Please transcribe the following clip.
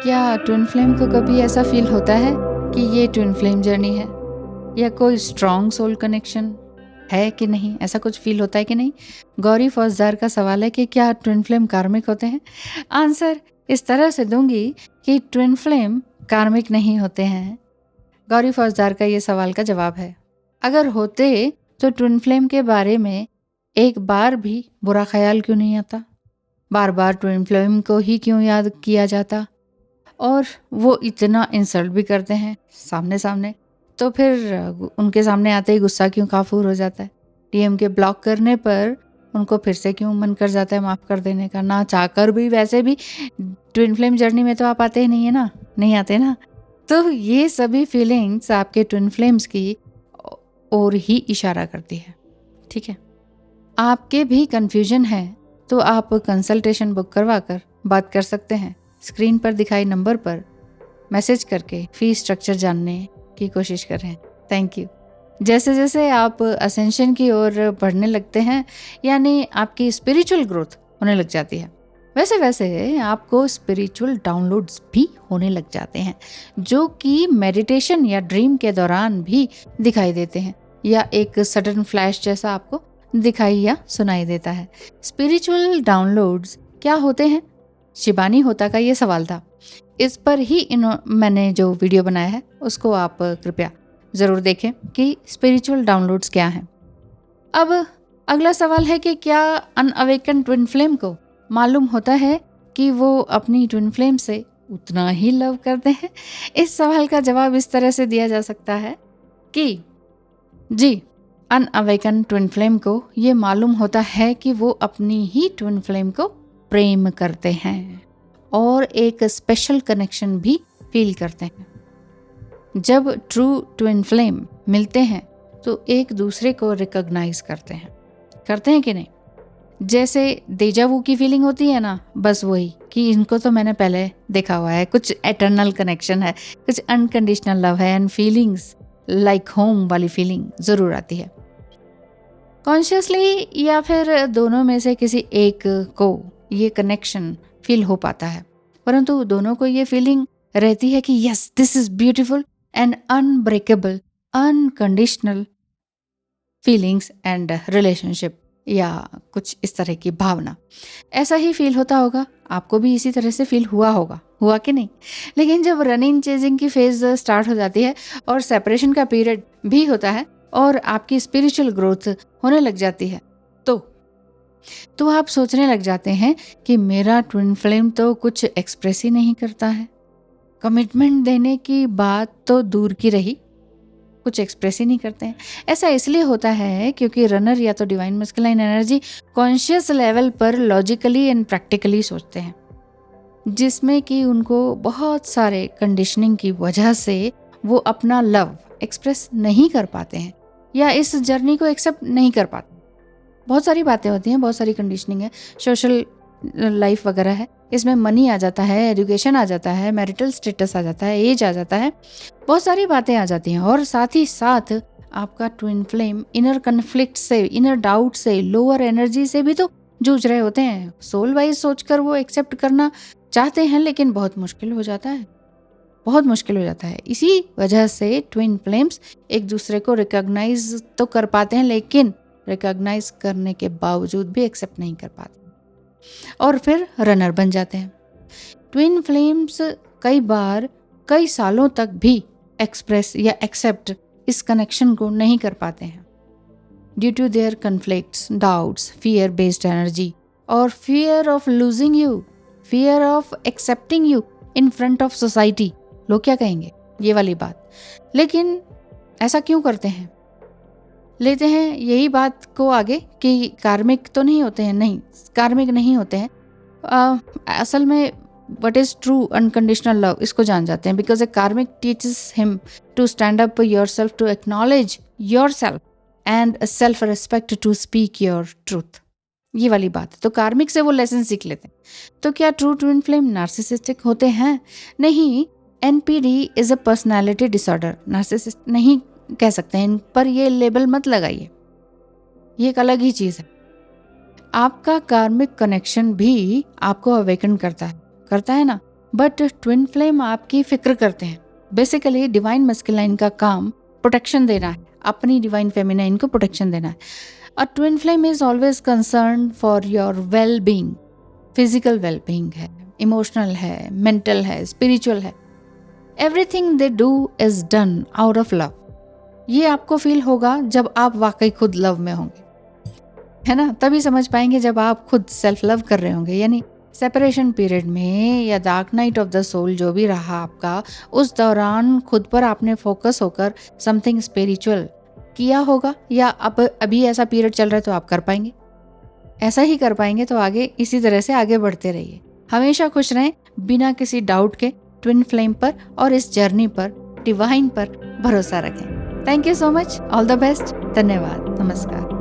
क्या twin flame को कभी ऐसा फील होता है कि ये ट्विन फ्लेम जर्नी है या कोई स्ट्रॉन्ग सोल कनेक्शन है कि नहीं? ऐसा कुछ फील होता है कि नहीं? गौरी फौजदार का सवाल है कि क्या ट्विन फ्लेम कार्मिक होते हैं? आंसर इस तरह से दूंगी कि ट्विन फ्लेम कार्मिक नहीं होते हैं। गौरी फौजदार का ये सवाल का जवाब है। अगर होते तो ट्विन फ्लेम के बारे में एक बार भी बुरा ख्याल क्यों नहीं आता? बार बार ट्विन फ्लेम को ही क्यों याद किया जाता? और वो इतना इंसल्ट भी करते हैं सामने सामने, तो फिर उनके सामने आते ही गुस्सा क्यों काफूर हो जाता है? डीएम के ब्लॉक करने पर उनको फिर से क्यों मन कर जाता है माफ़ कर देने का? ना चाहकर भी वैसे भी ट्विन फ्लेम जर्नी में तो आप आते ही नहीं है ना, नहीं आते ना। तो ये सभी फीलिंग्स आपके ट्विन फ्लेम्स की ओर ही इशारा करती है। ठीक है, आपके भी कन्फ्यूजन है तो आप कंसल्टेशन बुक करवा कर बात कर सकते हैं। स्क्रीन पर दिखाई नंबर पर मैसेज करके फीस स्ट्रक्चर जानने की कोशिश करें। Thank you. जैसे जैसे आप असेंशन की ओर बढ़ने लगते हैं, यानी आपकी स्पिरिचुअल ग्रोथ होने लग जाती है, वैसे वैसे आपको स्पिरिचुअल डाउनलोड्स भी होने लग जाते हैं, जो कि मेडिटेशन या ड्रीम के दौरान भी दिखाई देते हैं, या एक सडन फ्लैश जैसा आपको दिखाई या सुनाई देता है। स्पिरिचुअल डाउनलोड्स क्या होते हैं? शिबानी होता का ये सवाल था। इस पर ही मैंने जो वीडियो बनाया है उसको आप कृपया ज़रूर देखें कि स्पिरिचुअल डाउनलोड्स क्या हैं। अब अगला सवाल है कि क्या अनअवेकन ट्विन फ्लेम को मालूम होता है कि वो अपनी ट्विन फ्लेम से उतना ही लव करते हैं? इस सवाल का जवाब इस तरह से दिया जा सकता है कि जी, अनअवेकन ट्विन फ्लेम को ये मालूम होता है कि वो अपनी ही ट्विन फ्लेम को प्रेम करते हैं और एक स्पेशल कनेक्शन भी फील करते हैं। जब ट्रू ट्विन फ्लेम मिलते हैं तो एक दूसरे को रिकॉग्नाइज करते हैं कि नहीं? जैसे डेजावू की फीलिंग होती है ना, बस वही कि इनको तो मैंने पहले देखा हुआ है, कुछ एटर्नल कनेक्शन है, कुछ अनकंडीशनल लव है एंड फीलिंग्स लाइक होम वाली फीलिंग ज़रूर आती है। कॉन्शियसली या फिर दोनों में से किसी एक को ये कनेक्शन फील हो पाता है, परंतु दोनों को ये फीलिंग रहती है कि yes, this is beautiful and unbreakable unconditional feelings and relationship, या कुछ इस तरह की भावना। ऐसा ही फील होता होगा, आपको भी इसी तरह से फील हुआ कि नहीं? लेकिन जब रनिंग चेजिंग की फेज स्टार्ट हो जाती है और सेपरेशन का पीरियड भी होता है और आपकी स्पिरिचुअल ग्रोथ होने लग जाती है, तो आप सोचने लग जाते हैं कि मेरा ट्विन फ्लेम तो कुछ एक्सप्रेस ही नहीं करता है। कमिटमेंट देने की बात तो दूर की रही, कुछ एक्सप्रेस ही नहीं करते हैं। ऐसा इसलिए होता है क्योंकि रनर या तो divine masculine energy conscious level पर लॉजिकली एंड प्रैक्टिकली सोचते हैं, जिसमें कि उनको बहुत सारे कंडीशनिंग की वजह से वो अपना लव एक्सप्रेस नहीं कर पाते हैं या इस जर्नी को एक्सेप्ट नहीं कर पाते। बहुत सारी बातें होती हैं, बहुत सारी कंडीशनिंग है, सोशल लाइफ वगैरह है, इसमें मनी आ जाता है, एजुकेशन आ जाता है, मैरिटल स्टेटस आ जाता है, एज आ जाता है, बहुत सारी बातें आ जाती हैं। और साथ ही साथ आपका ट्विन फ्लेम इनर कन्फ्लिक्ट से, इनर डाउट से, लोअर एनर्जी से भी तो जूझ रहे होते हैं। सोल वाइज सोचकर वो एक्सेप्ट करना चाहते हैं, लेकिन बहुत मुश्किल हो जाता है। इसी वजह से ट्विन फ्लेम्स एक दूसरे को रिकॉग्नाइज तो कर पाते हैं, लेकिन रिकॉग्नाइज करने के बावजूद भी एक्सेप्ट नहीं कर पाते और फिर रनर बन जाते हैं। ट्विन फ्लेम्स कई बार कई सालों तक भी एक्सप्रेस या एक्सेप्ट इस कनेक्शन को नहीं कर पाते हैं due to their conflicts, doubts, fear based energy और fear of losing you, fear of accepting you in front of society. लोग क्या कहेंगे, ये वाली बात। लेकिन ऐसा क्यों करते हैं? लेते हैं यही बात को आगे कि कार्मिक तो नहीं होते हैं। नहीं, कार्मिक नहीं होते हैं। असल में what is true unconditional love, इसको जान जाते हैं। Because a karmic teaches him to stand up yourself, to acknowledge yourself and self respect, to speak your truth. ये वाली बात है, तो कार्मिक से वो लेसन सीख लेते हैं। तो क्या ट्रू ट्विन फ्लेम नार्सिसिस्टिक होते हैं? नहीं, NPD is a personality disorder. Narcissist नहीं कह सकते हैं, इन पर ये लेबल मत लगाइए, ये एक अलग ही चीज़ है। आपका कार्मिक कनेक्शन भी आपको अवेकन करता है ना, बट ट्विन फ्लेम आपकी फिक्र करते हैं। बेसिकली डिवाइन मस्कुलाइन का काम प्रोटेक्शन देना है, अपनी डिवाइन फेमिनाइन को प्रोटेक्शन देना है। A twin flame is always concern for your well being, physical well being है, इमोशनल है, मेंटल है, स्पिरिचुअल है। Everything they do is done out of love. ये आपको फील होगा जब आप वाकई खुद लव में होंगे, है ना? तभी समझ पाएंगे जब आप खुद सेल्फ लव कर रहे होंगे। यानी सेपरेशन पीरियड में या dark night of the soul जो भी रहा आपका, उस दौरान खुद पर आपने फोकस होकर समथिंग स्पिरिचुअल किया होगा, या अब अभी ऐसा पीरियड चल रहा है तो आप कर पाएंगे। ऐसा ही कर पाएंगे तो आगे इसी तरह से आगे बढ़ते रहिए। हमेशा खुश रहें बिना किसी डाउट के ट्विन फ्लेम पर, और इस जर्नी पर, डिवाइन पर भरोसा रखें। Thank you so much. All the best. धन्यवाद। नमस्कार।